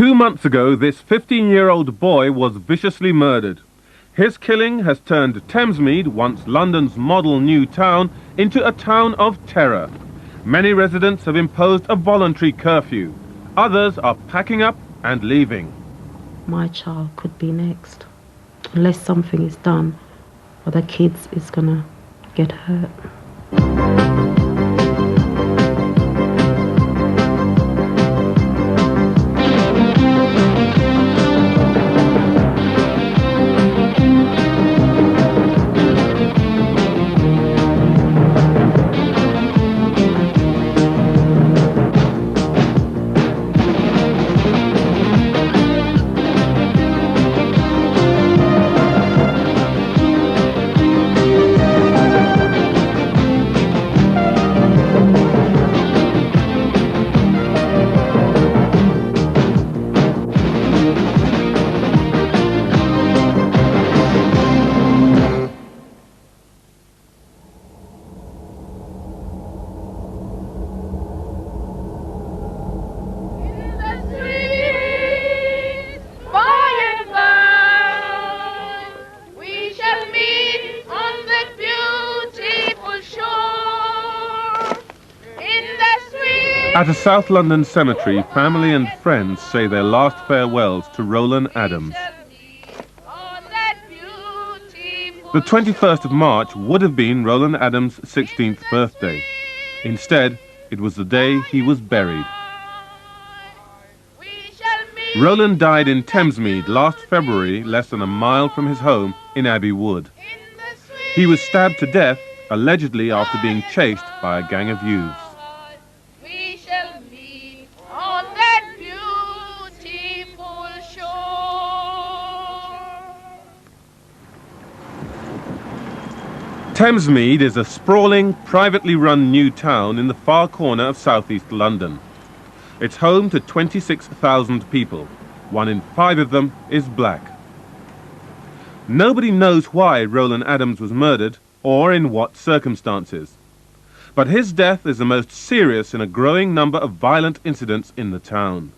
2 months ago, this 15-year-old boy was viciously murdered. His killing has turned Thamesmead, once London's model new town, into a town of terror. Many residents have imposed a voluntary curfew. Others are packing up and leaving. My child could be next. Unless something is done, other kids is gonna get hurt. At a South London cemetery, family and friends say their last farewells to Roland Adams. The 21st of March would have been Roland Adams' 16th birthday. Instead, it was the day he was buried. Roland died in Thamesmead last February, less than a mile from his home in Abbey Wood. He was stabbed to death, allegedly after being chased by a gang of youths. Thamesmead is a sprawling, privately run new town in the far corner of southeast London. It's home to 26,000 people. 1 in 5 of them is black. Nobody knows why Roland Adams was murdered or in what circumstances. But his death is the most serious in a growing number of violent incidents in the town.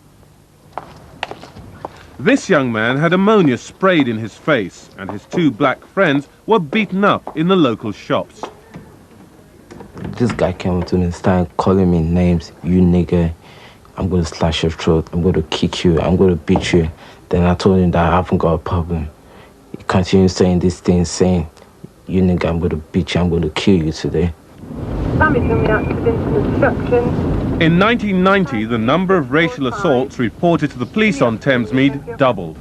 This young man had ammonia sprayed in his face, and his 2 black friends were beaten up in the local shops. This guy came up to me and started calling me names. You nigger, I'm going to slash your throat, I'm going to kick you, I'm going to beat you. Then I told him that I haven't got a problem. He continued saying these things, saying, you nigger, I'm going to beat you, I'm going to kill you today. In 1990, the number of racial assaults reported to the police on Thamesmead doubled.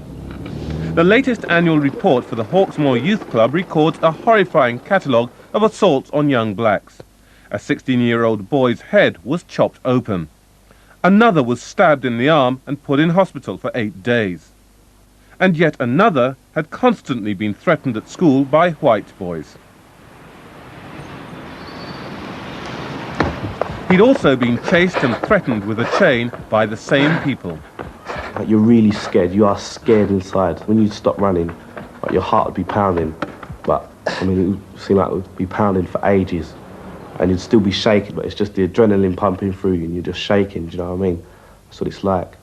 The latest annual report for the Hawksmoor Youth Club records a horrifying catalogue of assaults on young blacks. A 16-year-old boy's head was chopped open. Another was stabbed in the arm and put in hospital for 8 days. And yet another had constantly been threatened at school by white boys. He'd also been chased and threatened with a chain by the same people. Like, you're really scared. You are scared inside. When you stop running, like, your heart would be pounding. But, I mean, it would seem like it would be pounding for ages. And you'd still be shaking, but it's just the adrenaline pumping through you and you're just shaking, do you know what I mean? That's what it's like.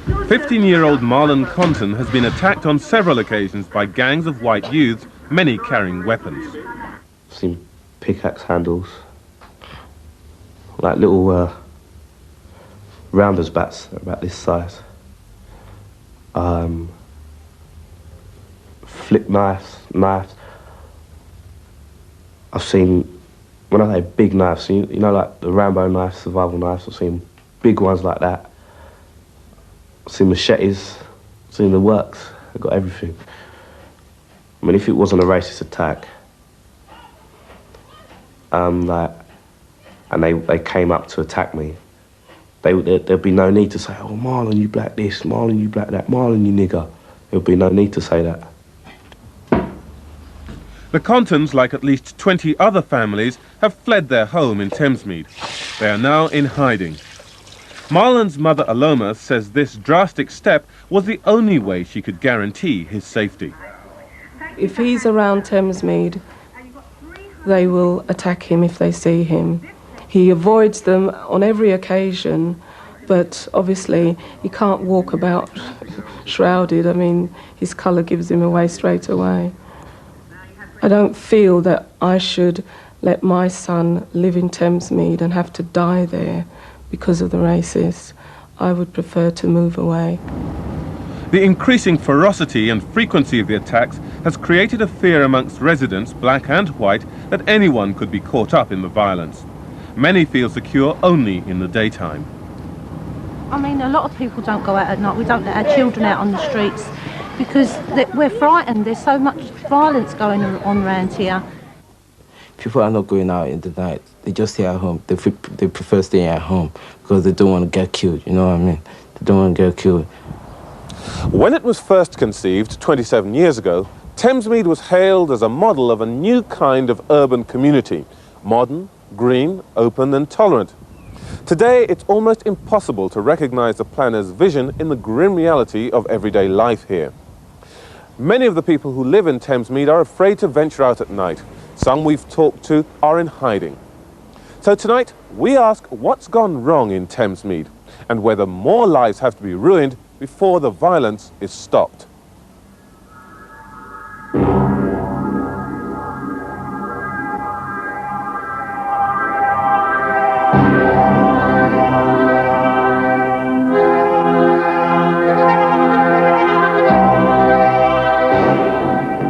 15-year-old Marlon Compton has been attacked on several occasions by gangs of white youths, many carrying weapons. I've seen pickaxe handles, like little rounders bats about this size. Flip knives. I've seen, when I say big knives, you know, like the Rambo knives, survival knives, I've seen big ones like that. I've seen machetes, I've seen the works, I've got everything. I mean, if it wasn't a racist attack, and they came up to attack me, there'd be no need to say, oh, Marlon, you black this, Marlon, you black that, Marlon, you nigger. There'd be no need to say that. The Comptons, like at least 20 other families, have fled their home in Thamesmead. They are now in hiding. Marlon's mother, Aloma, says this drastic step was the only way she could guarantee his safety. If he's around Thamesmead, they will attack him if they see him. He avoids them on every occasion, But obviously he can't walk about shrouded. I mean, his colour gives him away straight away. I don't feel that I should let my son live in Thamesmead and have to die there because of the racists. I would prefer to move away. The increasing ferocity and frequency of the attacks has created a fear amongst residents, black and white, that anyone could be caught up in the violence. Many feel secure only in the daytime. I mean, a lot of people don't go out at night. We don't let our children out on the streets because we're frightened. There's so much violence going on around here. People are not going out in the night. They just stay at home. They prefer staying at home because they don't want to get killed, you know what I mean? They don't want to get killed. When it was first conceived 27 years ago, Thamesmead was hailed as a model of a new kind of urban community. Modern, green, open and tolerant. Today, it's almost impossible to recognise the planner's vision in the grim reality of everyday life here. Many of the people who live in Thamesmead are afraid to venture out at night. Some we've talked to are in hiding. So tonight, we ask what's gone wrong in Thamesmead and whether more lives have to be ruined before the violence is stopped.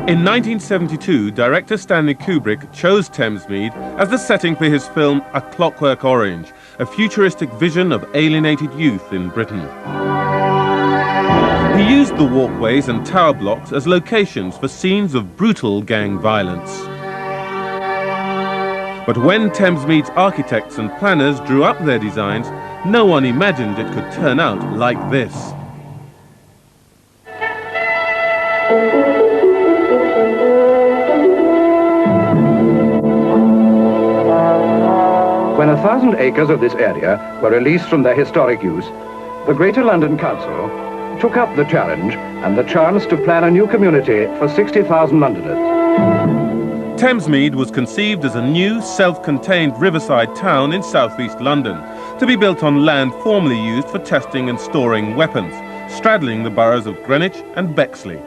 In 1972, director Stanley Kubrick chose Thamesmead as the setting for his film A Clockwork Orange, a futuristic vision of alienated youth in Britain. He used the walkways and tower blocks as locations for scenes of brutal gang violence. But when Thamesmead's architects and planners drew up their designs, no one imagined it could turn out like this. When 1,000 acres of this area were released from their historic use, the Greater London Council took up the challenge and the chance to plan a new community for 60,000 Londoners. Thamesmead was conceived as a new, self-contained riverside town in southeast London, to be built on land formerly used for testing and storing weapons, straddling the boroughs of Greenwich and Bexley.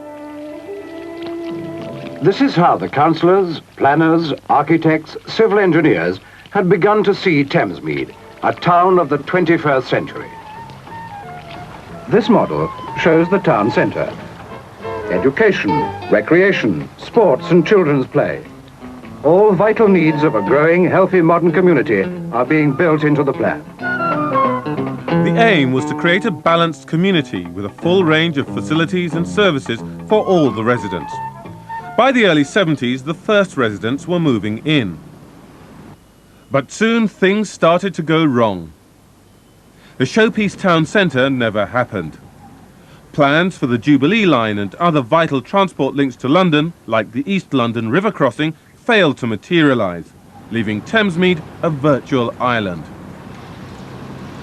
This is how the councillors, planners, architects, civil engineers had begun to see Thamesmead, a town of the 21st century. This model shows the town centre. Education, recreation, sports and children's play. All vital needs of a growing, healthy modern community are being built into the plan. The aim was to create a balanced community with a full range of facilities and services for all the residents. By the early 70s, the first residents were moving in. But soon things started to go wrong. The showpiece town centre never happened. Plans for the Jubilee line and other vital transport links to London, like the East London River crossing, failed to materialise, leaving Thamesmead a virtual island.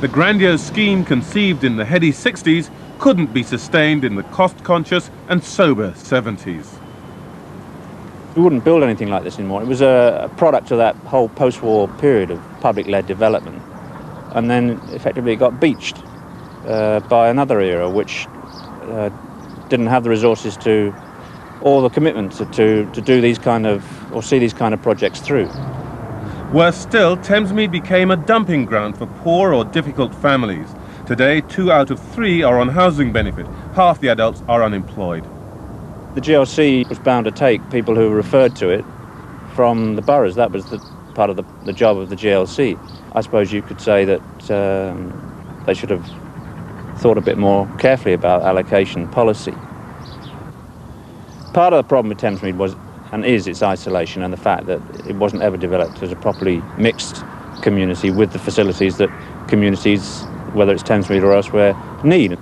The grandiose scheme conceived in the heady 60s couldn't be sustained in the cost-conscious and sober 70s. We wouldn't build anything like this anymore. It was a product of that whole post-war period of public-led development. And then effectively it got beached by another era which didn't have the resources to, or the commitment to do these kind of, or see these kind of projects through. Worse still, Thamesmead became a dumping ground for poor or difficult families. Today, 2 out of 3 are on housing benefit. Half the adults are unemployed. The GLC was bound to take people who referred to it from the boroughs. That was part of the job of the GLC. I suppose you could say that they should have thought a bit more carefully about allocation policy. Part of the problem with Thamesmead was, and is, its isolation and the fact that it wasn't ever developed as a properly mixed community with the facilities that communities, whether it's Thamesmead or elsewhere, need.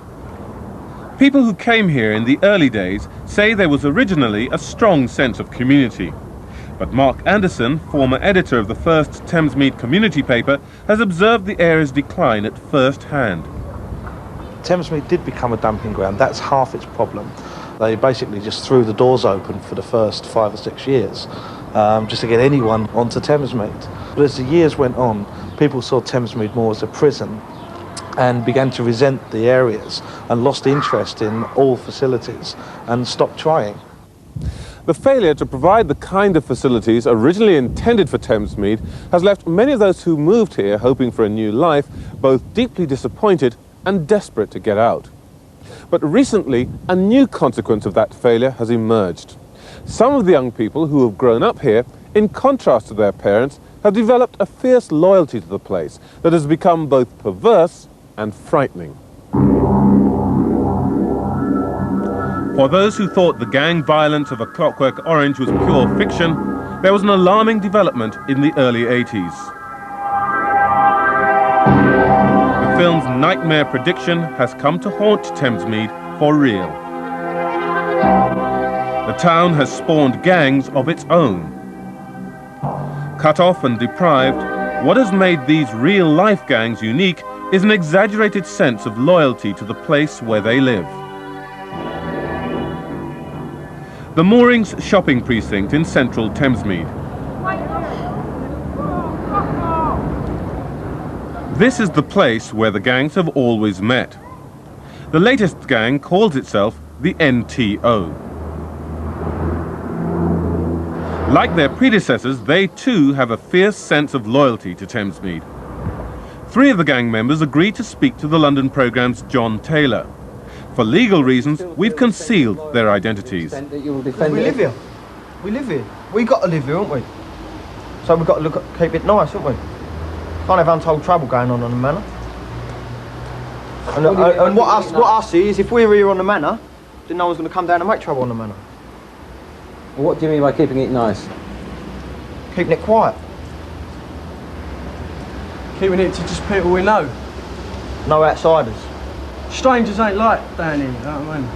People who came here in the early days say there was originally a strong sense of community. But Mark Anderson, former editor of the first Thamesmead community paper, has observed the area's decline at first hand. Thamesmead did become a dumping ground. That's half its problem. They basically just threw the doors open for the first 5 or 6 years, just to get anyone onto Thamesmead. But as the years went on, people saw Thamesmead more as a prison and began to resent the areas and lost interest in all facilities and stopped trying. The failure to provide the kind of facilities originally intended for Thamesmead has left many of those who moved here hoping for a new life both deeply disappointed and desperate to get out. But recently, a new consequence of that failure has emerged. Some of the young people who have grown up here, in contrast to their parents, have developed a fierce loyalty to the place that has become both perverse and frightening. For those who thought the gang violence of A Clockwork Orange was pure fiction, there was an alarming development in the early 80s. The film's nightmare prediction has come to haunt Thamesmead for real. The town has spawned gangs of its own. Cut off and deprived, what has made these real-life gangs unique is an exaggerated sense of loyalty to the place where they live. The Moorings shopping precinct in central Thamesmead. This is the place where the gangs have always met. The latest gang calls itself the NTO. Like their predecessors, they too have a fierce sense of loyalty to Thamesmead. 3 of the gang members agreed to speak to the London programme's John Taylor. For legal reasons, we've concealed their identities. We live here. We live here. We've got to live here, haven't we? So we've got to keep it nice, haven't we? Can't have untold trouble going on the manor. And what I see is if we're here on the manor, then no one's going to come down and make trouble on the manor. Well, what do you mean by keeping it nice? Keeping it quiet. Keeping it to just people we know. No outsiders. Strangers ain't like down here, you know what I mean?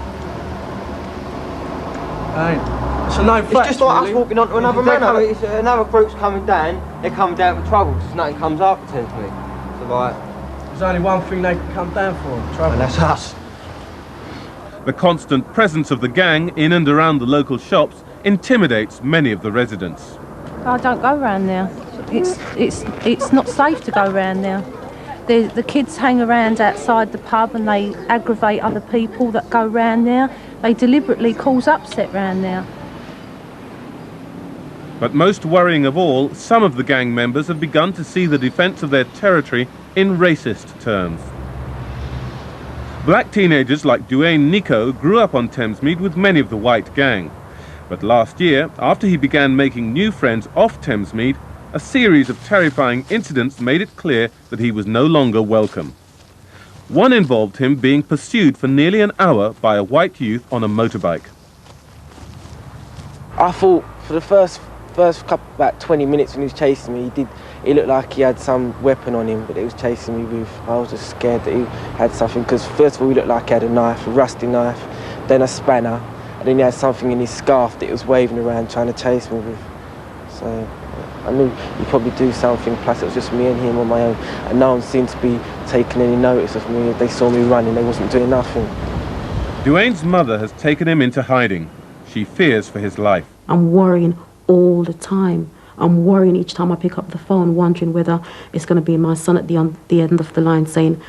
Ain't. It's a known fact. It's just like really. us walking onto another manor. It's another group's coming down, they're coming down for trouble because nothing comes up potentially. So like, there's only one thing they can come down for, trouble. And that's us. The constant presence of the gang in and around the local shops intimidates many of the residents. I don't go round there. It's not safe to go round there. The kids hang around outside the pub and they aggravate other people that go round there. They deliberately cause upset round there. But most worrying of all, some of the gang members have begun to see the defence of their territory in racist terms. Black teenagers like Duane Nico grew up on Thamesmead with many of the white gang. But last year, after he began making new friends off Thamesmead, a series of terrifying incidents made it clear that he was no longer welcome. One involved him being pursued for nearly an hour by a white youth on a motorbike. I thought for the first couple, about 20 minutes when he was chasing me, he looked like he had some weapon on him that he was chasing me with. I was just scared that he had something, because first of all he looked like he had a knife, a rusty knife, then a spanner, and then he had something in his scarf that he was waving around trying to chase me with. So I knew he'd probably do something, plus it was just me and him on my own, and no one seemed to be taking any notice of me. They saw me running, they wasn't doing nothing. Duane's mother has taken him into hiding. She fears for his life. I'm worrying all the time. I'm worrying each time I pick up the phone, wondering whether it's going to be my son at the end of the line saying,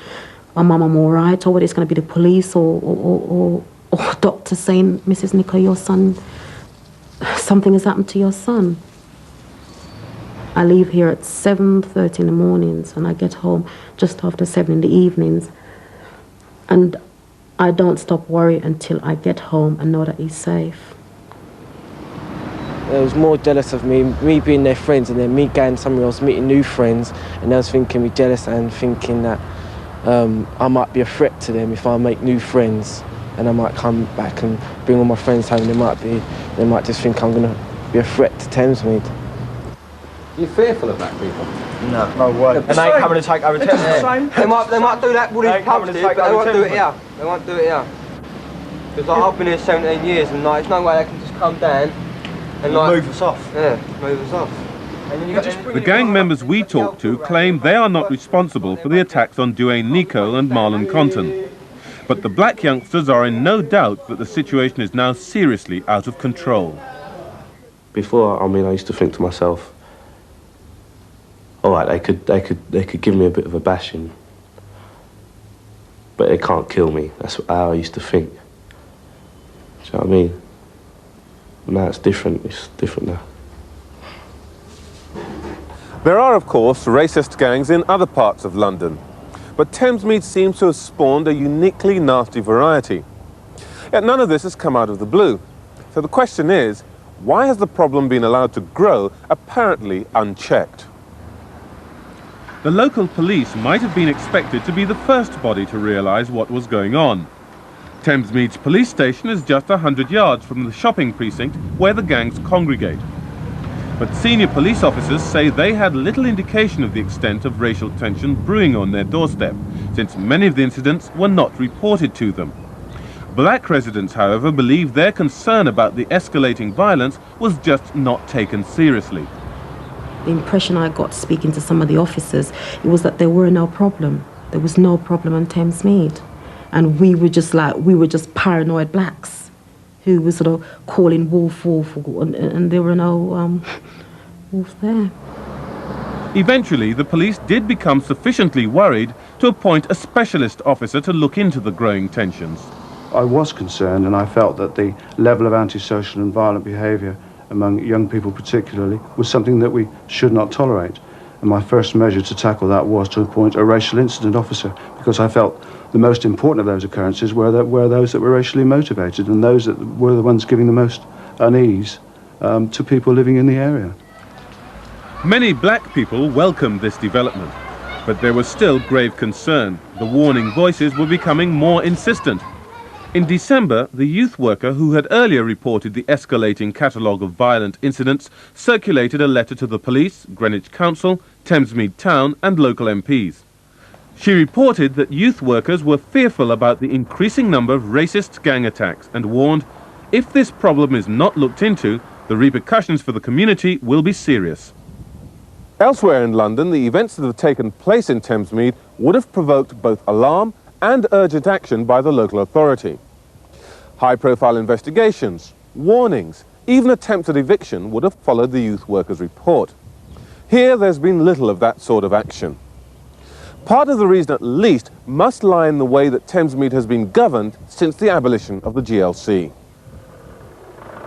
"Oh, Mum, I'm all right," or whether it's going to be the police or doctor saying, "Mrs. Nico, your son, something has happened to your son." I leave here at 7:30 in the mornings and I get home just after 7 in the evenings. And I don't stop worrying until I get home and know that he's safe. They was more jealous of me being their friends, and then me going somewhere else, meeting new friends, and they was thinking me jealous and thinking that I might be a threat to them if I make new friends, and I might come back and bring all my friends home. They might just think I'm gonna be a threat to Thamesmead. Are you fearful of black people? No way. And they ain't coming to take over Thamesmead. They might do that with these pubs, but they won't do it here. They won't do it here. Because like, I've been here 17 years, and like, there's no way they can just come down and like move us off. Yeah, move us off. The gang members we talked to claim they are not responsible for the attacks on Duane Nico and Marlon Compton. But the black youngsters are in no doubt that the situation is now seriously out of control. Before, I used to think to myself, all right, they could give me a bit of a bashing, but it can't kill me. That's how I used to think. Do you know what I mean? Now it's different. It's different now. There are, of course, racist gangs in other parts of London, but Thamesmead seems to have spawned a uniquely nasty variety. Yet none of this has come out of the blue. So the question is, why has the problem been allowed to grow, apparently unchecked? The local police might have been expected to be the first body to realise what was going on. Thamesmead's police station is just 100 yards from the shopping precinct where the gangs congregate. But senior police officers say they had little indication of the extent of racial tension brewing on their doorstep, since many of the incidents were not reported to them. Black residents, however, believe their concern about the escalating violence was just not taken seriously. The impression I got speaking to some of the officers, it was that there were no problem. There was no problem on Thamesmead. And we were just paranoid blacks who were sort of calling wolf, wolf, and there were no wolves there. Eventually, the police did become sufficiently worried to appoint a specialist officer to look into the growing tensions. I was concerned, and I felt that the level of antisocial and violent behaviour among young people particularly was something that we should not tolerate. And my first measure to tackle that was to appoint a racial incident officer, because I felt the most important of those occurrences were those that were racially motivated, and those that were the ones giving the most unease to people living in the area. Many black people welcomed this development, but there was still grave concern. The warning voices were becoming more insistent. In December, the youth worker who had earlier reported the escalating catalogue of violent incidents circulated a letter to the police, Greenwich Council, Thamesmead Town and local MPs. She reported that youth workers were fearful about the increasing number of racist gang attacks and warned, if this problem is not looked into, the repercussions for the community will be serious. Elsewhere in London, the events that have taken place in Thamesmead would have provoked both alarm and urgent action by the local authority. High-profile investigations, warnings, even attempts at eviction would have followed the youth workers' report. Here, there's been little of that sort of action. Part of the reason, at least, must lie in the way that Thamesmead has been governed since the abolition of the GLC.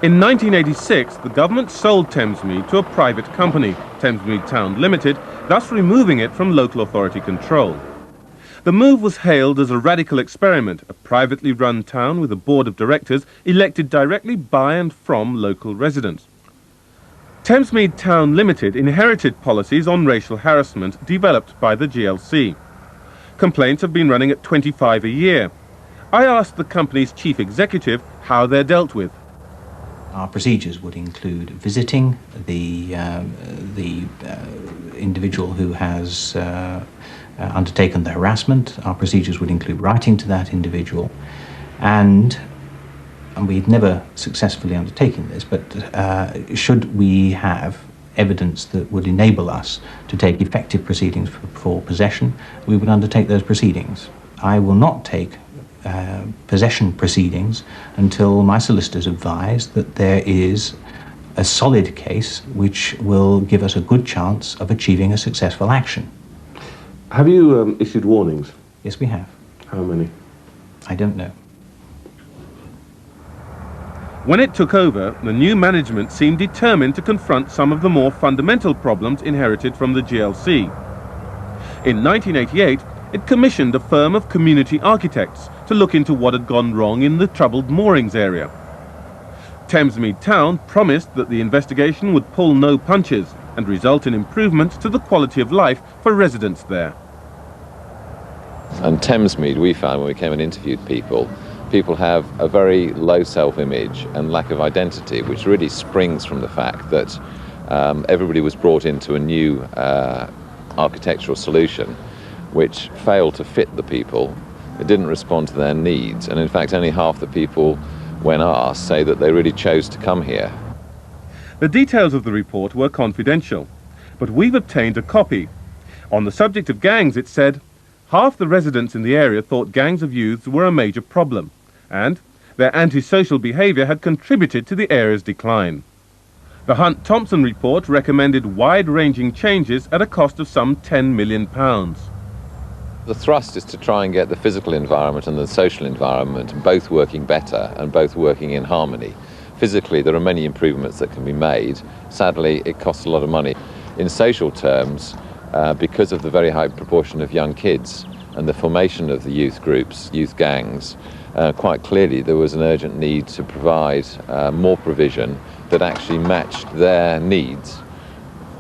In 1986, the government sold Thamesmead to a private company, Thamesmead Town Limited, thus removing it from local authority control. The move was hailed as a radical experiment, a privately run town with a board of directors elected directly by and from local residents. Thamesmead Town Limited inherited policies on racial harassment developed by the GLC. Complaints have been running at 25 a year. I asked the company's chief executive how they're dealt with. Our procedures would include visiting the individual who has undertaken the harassment. Our procedures would include writing to that individual, and we've never successfully undertaken this, but should we have evidence that would enable us to take effective proceedings for possession, we would undertake those proceedings. I will not take possession proceedings until my solicitors advise that there is a solid case which will give us a good chance of achieving a successful action. Have you issued warnings? Yes, we have. How many? I don't know. When it took over, the new management seemed determined to confront some of the more fundamental problems inherited from the GLC. In 1988, it commissioned a firm of community architects to look into what had gone wrong in the troubled moorings area. Thamesmead Town promised that the investigation would pull no punches and result in improvement to the quality of life for residents there. And Thamesmead, we found when we came and interviewed people, people have a very low self-image and lack of identity, which really springs from the fact that everybody was brought into a new architectural solution which failed to fit the people. It didn't respond to their needs, and in fact only half the people, when asked, say that they really chose to come here. The details of the report were confidential, but we've obtained a copy. On the subject of gangs, it said, half the residents in the area thought gangs of youths were a major problem, and their antisocial behaviour had contributed to the area's decline. The Hunt-Thompson report recommended wide-ranging changes at a cost of some £10 million. The thrust is to try and get the physical environment and the social environment both working better and both working in harmony. Physically, there are many improvements that can be made. Sadly, it costs a lot of money. In social terms, because of the very high proportion of young kids and the formation of the youth groups, youth gangs, quite clearly there was an urgent need to provide more provision that actually matched their needs.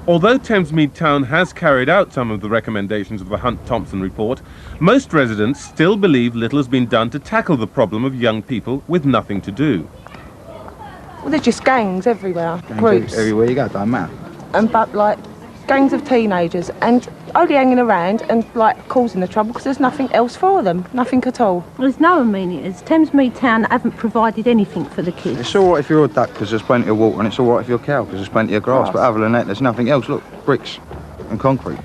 Although Thamesmead Town has carried out some of the recommendations of the Hunt-Thompson report, most residents still believe little has been done to tackle the problem of young people with nothing to do. Well, there's just gangs everywhere, groups. Everywhere you go, don't matter. But like gangs of teenagers and only hanging around and like causing the trouble because there's nothing else for them, nothing at all. Well, there's no amenities. Thamesmead Town haven't provided anything for the kids. It's all right if you're a duck because there's plenty of water, and it's all right if you're a cow because there's plenty of grass. But other than that, there's nothing else. Look, bricks and concrete.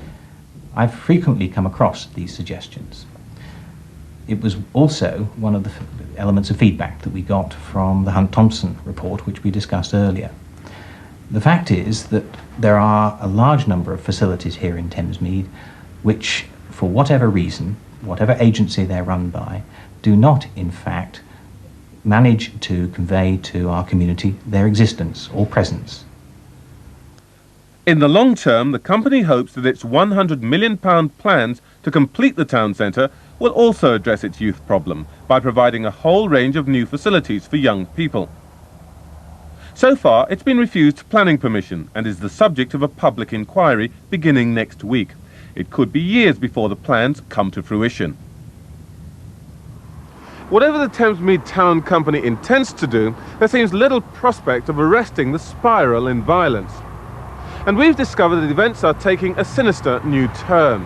I've frequently come across these suggestions. It was also one of the elements of feedback that we got from the Hunt-Thompson report, which we discussed earlier. The fact is that there are a large number of facilities here in Thamesmead which, for whatever reason, whatever agency they're run by, do not, in fact, manage to convey to our community their existence or presence. In the long term, the company hopes that its £100 million plans to complete the town centre will also address its youth problem by providing a whole range of new facilities for young people. So far, it's been refused planning permission and is the subject of a public inquiry beginning next week. It could be years before the plans come to fruition. Whatever the Thamesmead Town Company intends to do, there seems little prospect of arresting the spiral in violence. And we've discovered that events are taking a sinister new turn.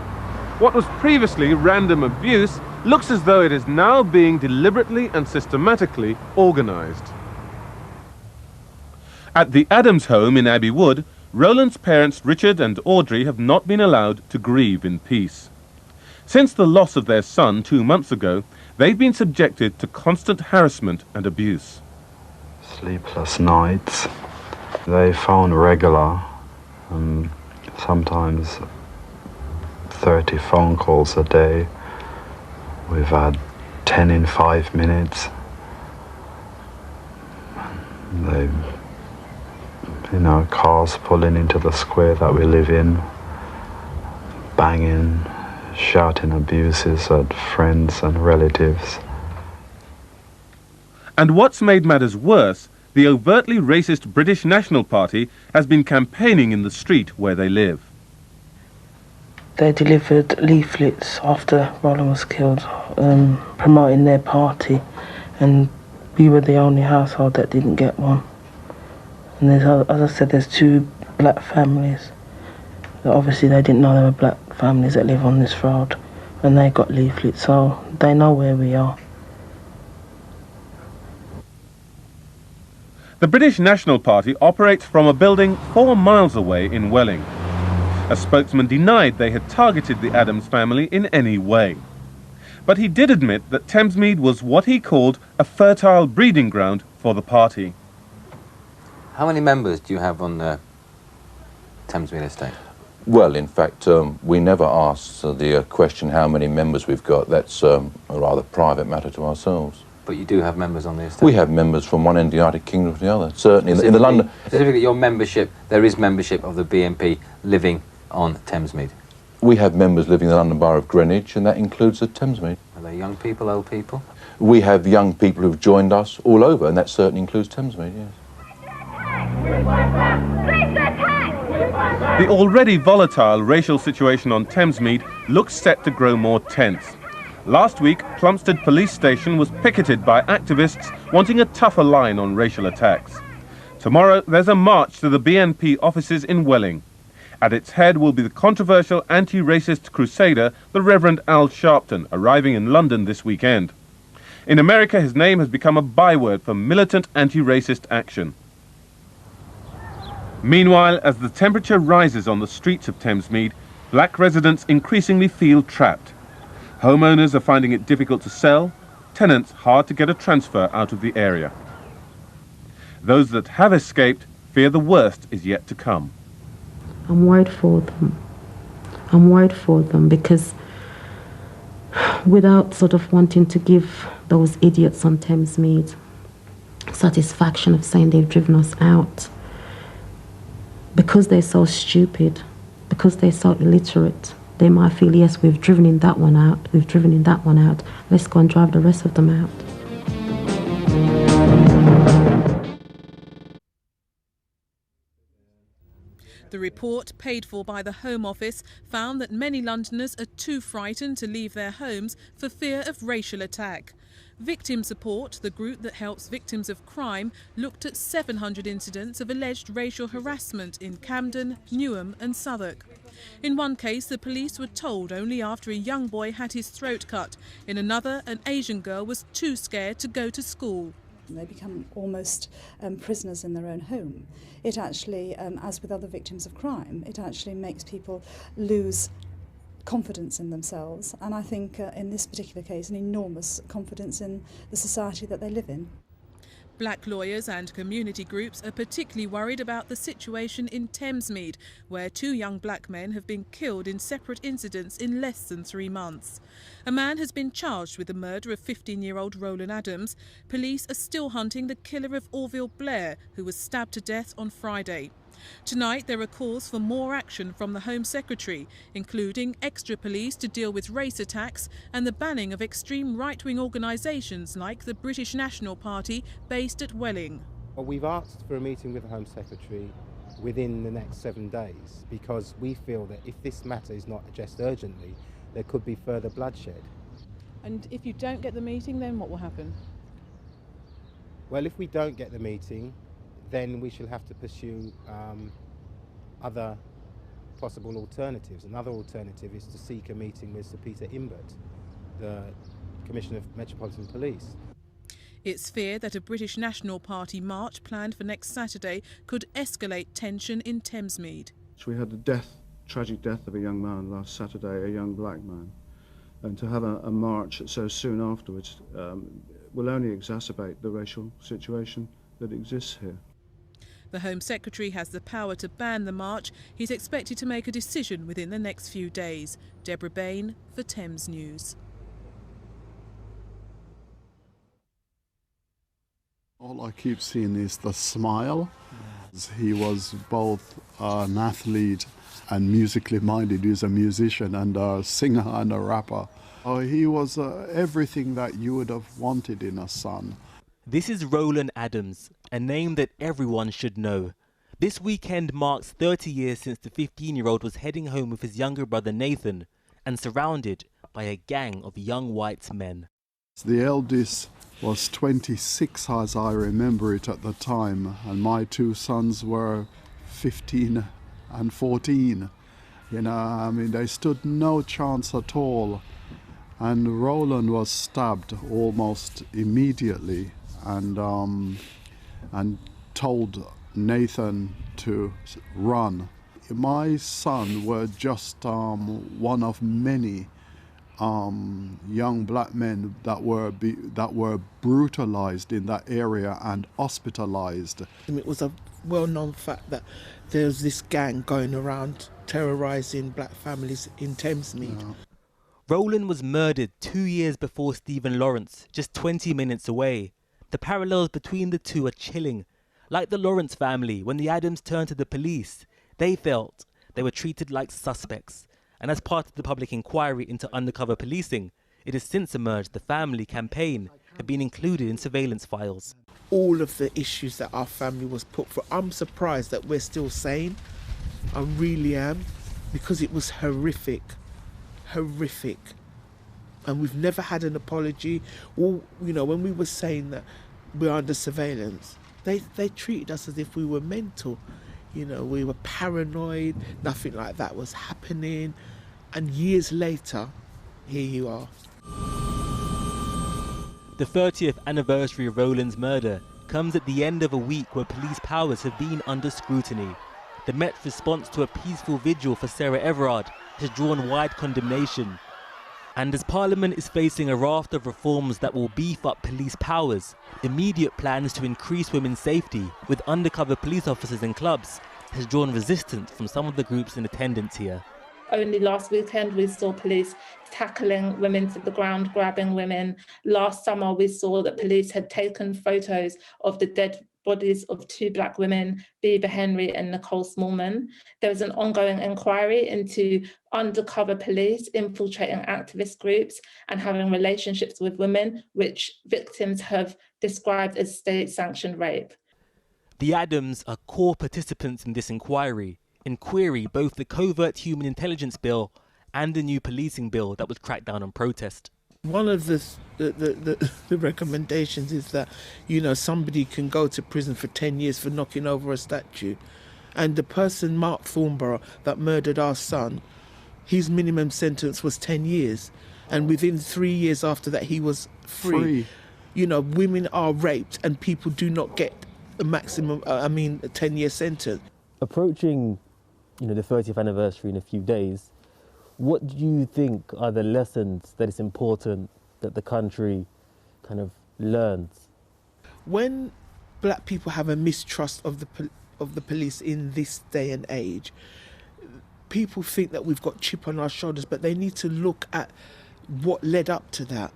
What was previously random abuse looks as though it is now being deliberately and systematically organised. At the Adams home in Abbey Wood, Roland's parents Richard and Audrey have not been allowed to grieve in peace. Since the loss of their son 2 months ago, they've been subjected to constant harassment and abuse. Sleepless nights. They phone regular, sometimes 30 phone calls a day. We've had 10 in 5 minutes. They, cars pulling into the square that we live in, banging, shouting abuses at friends and relatives. And what's made matters worse, the overtly racist British National Party has been campaigning in the street where they live. They delivered leaflets after Roland was killed, promoting their party, and we were the only household that didn't get one. And there's, as I said, there's 2 black families. Obviously they didn't know there were black families that live on this road, and they got leaflets, so they know where we are. The British National Party operates from a building 4 miles away in Welling. A spokesman denied they had targeted the Adams family in any way. But he did admit that Thamesmead was what he called a fertile breeding ground for the party. How many members do you have on the Thamesmead estate? Well, in fact, we never asked the question how many members we've got. That's a rather private matter to ourselves. But you do have members on the estate? We have members from one end of the United Kingdom to the other, certainly. In the London... Specifically, your membership, there is membership of the BNP living on Thamesmead? We have members living in the London Borough of Greenwich, and that includes the Thamesmead. Are they young people, old people? We have young people who've joined us all over, and that certainly includes Thamesmead, yes. The already volatile racial situation on Thamesmead looks set to grow more tense. Last week, Plumstead Police Station was picketed by activists wanting a tougher line on racial attacks. Tomorrow, there's a march to the BNP offices in Welling. At its head will be the controversial anti-racist crusader, the Reverend Al Sharpton, arriving in London this weekend. In America, his name has become a byword for militant anti-racist action. Meanwhile, as the temperature rises on the streets of Thamesmead, black residents increasingly feel trapped. Homeowners are finding it difficult to sell, tenants hard to get a transfer out of the area. Those that have escaped fear the worst is yet to come. I'm worried for them. I'm worried for them because without sort of wanting to give those idiots on Thamesmead satisfaction of saying they've driven us out, because they're so stupid, because they're so illiterate, they might feel, yes, we've driven in that one out, we've driven in that one out, let's go and drive the rest of them out. The report, paid for by the Home Office, found that many Londoners are too frightened to leave their homes for fear of racial attack. Victim Support, the group that helps victims of crime, looked at 700 incidents of alleged racial harassment in Camden, Newham and Southwark. In one case, the police were told only after a young boy had his throat cut. In another, an Asian girl was too scared to go to school. They become almost prisoners in their own home. It actually, as with other victims of crime, it actually makes people lose confidence in themselves, and I think in this particular case an enormous confidence in the society that they live in. Black lawyers and community groups are particularly worried about the situation in Thamesmead, where 2 young black men have been killed in separate incidents in less than 3 months. A man has been charged with the murder of 15-year-old Roland Adams. Police are still hunting the killer of Orville Blair, who was stabbed to death on Friday. Tonight there are calls for more action from the Home Secretary, including extra police to deal with race attacks and the banning of extreme right-wing organisations like the British National Party based at Welling. Well, we've asked for a meeting with the Home Secretary within the next 7 days because we feel that if this matter is not addressed urgently, there could be further bloodshed. And if you don't get the meeting, then what will happen? Well, if we don't get the meeting, then we shall have to pursue other possible alternatives. Another alternative is to seek a meeting with Sir Peter Imbert, the Commissioner of Metropolitan Police. It's feared that a British National Party march planned for next Saturday could escalate tension in Thamesmead. So we had the tragic death of a young man last Saturday, a young black man, and to have a march so soon afterwards will only exacerbate the racial situation that exists here. The Home Secretary has the power to ban the march. He's expected to make a decision within the next few days. Deborah Bain for Thames News. All I keep seeing is the smile. He was both an athlete and musically minded. He was a musician and a singer and a rapper. He was everything that you would have wanted in a son. This is Roland Adams, a name that everyone should know. This weekend marks 30 years since the 15-year-old was heading home with his younger brother Nathan and surrounded by a gang of young white men. The eldest was 26 as I remember it at the time, and my 2 sons were 15 and 14. You know, I mean, they stood no chance at all. And Roland was stabbed almost immediately and told Nathan to run. My son were just one of many young black men that were brutalized in that area and hospitalized. It was a well-known fact that there's this gang going around terrorizing black families in Thamesmead. Yeah. Roland was murdered 2 years before Stephen Lawrence, just 20 minutes away. The parallels between the two are chilling. Like the Lawrence family, when the Adams turned to the police, they felt they were treated like suspects. And as part of the public inquiry into undercover policing, it has since emerged the family campaign had been included in surveillance files. All of the issues that our family was put through, I'm surprised that we're still sane. I really am, because it was horrific. Horrific. And we've never had an apology. Well, you know, when we were saying that we're under surveillance, they treated us as if we were mental. You know, we were paranoid, nothing like that was happening. And years later, here you are. The 30th anniversary of Roland's murder comes at the end of a week where police powers have been under scrutiny. The Met's response to a peaceful vigil for Sarah Everard has drawn wide condemnation. And as Parliament is facing a raft of reforms that will beef up police powers, immediate plans to increase women's safety with undercover police officers in clubs has drawn resistance from some of the groups in attendance here. only last weekend we saw police tackling women to the ground, grabbing women. Last summer we saw that police had taken photos of the dead bodies of 2 black women, Bieber Henry and Nicole Smallman. There was an ongoing inquiry into undercover police infiltrating activist groups and having relationships with women, which victims have described as state-sanctioned rape. The Adams are core participants in this inquiry and query both the Covert Human Intelligence Bill and the new policing bill that was cracked down on protest. One of the recommendations is that, you know, somebody can go to prison for 10 years for knocking over a statue. And the person, Mark Thornborough, that murdered our son, his minimum sentence was 10 years. And within 3 years after that, he was free. You know, women are raped and people do not get a maximum, a 10-year sentence. Approaching, you know, the 30th anniversary in a few days, what do you think are the lessons that it's important that the country kind of learns? When black people have a mistrust of the police in this day and age, people think that we've got chip on our shoulders, but they need to look at what led up to that.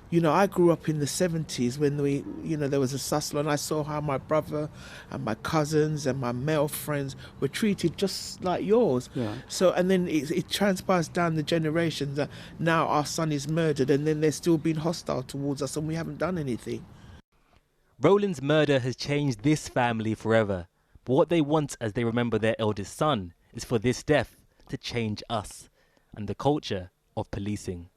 You know, I grew up in the 70s when there was a Sussler, and I saw how my brother and my cousins and my male friends were treated just like yours. Yeah. So, and then it transpires down the generations that now our son is murdered, and then they're still being hostile towards us, and we haven't done anything. Roland's murder has changed this family forever, but what they want as they remember their eldest son is for this death to change us and the culture of policing.